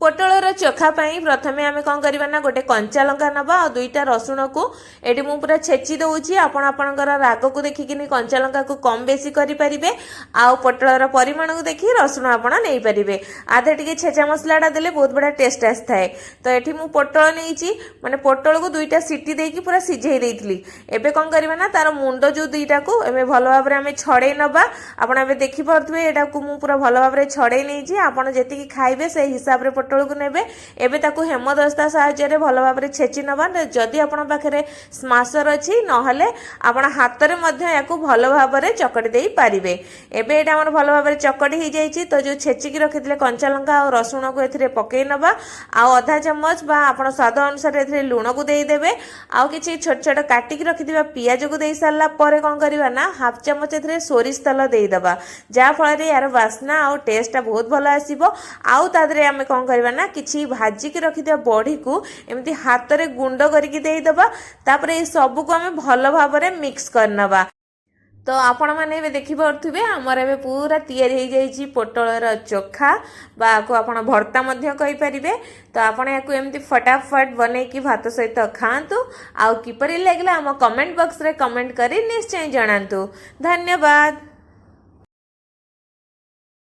Buttler चोखा प्रथमे आम कौन करवा ना गोटे कंचा लंका नवा और दुईटा रसुण को ये पूरा छेची दौची आपणकर राग को देखिकी कंचा लंका को कम बेसी करें आउ पोटलर परिमाण को देखिए रसुण आपण नहीं पारे आधे टी छेचा मसलाटा देले बहुत बड़ा टेस्ट आए। तो ये मुझे पोटल नहीं माने पोटल को दुईटा सीटी देकी पूरा सिझे देती एबे कौन करवा ना तार मुंड जो दुईटा को एवं भल भाव में छड़े नवा आपड़ ए देखिपे यहाँ को पूरा भल भाव में छड़े नहीं आपड़ जी खाइबे से हिसाब से पोटल को नेबे एबे ताकू हेमदस्ता साहाय्य भल भाव में छेची नवा जदि आपण पाखे स्माशर अच्छी नहले आपण हाथ में भल भाव में चकटी दे पारे। एबे ये भल भाव में चकटी हो जाइए तो जो छेचिकी रखी कंचा लंका और रसुण को ए पकई नवा आधा चमच बा आपण स्वाद अनुसार ए लुण को देदेवे आउ कि छोट छोट काटिक रखिथिबा पियाज को दे सारा पर कौन करवा ना हाफ चमच ए सोरिष तेल देदेबा जहाँफल यार बास्ना आउ टेस्टा बहुत भल आसो आउ तादरे आम कौन करवा ना किछि भाजिक रखिथिबा बड़ी को एमती हाथ में गुंड करके देदेबा तापर ये सब को आम भल भाव में मिक्स करनबा। तो आपण मैंने देखिपे आमर ए पूरा तैयारी पोटलर चोखा को आपण भर्ता कहींपारे। तो आपण या एमती फटाफट बनईकी भात सहित खातु आउ किपरि लागला आम कमेंट बॉक्स रे कमेंट करी निश्चय जणातु। धन्यवाद।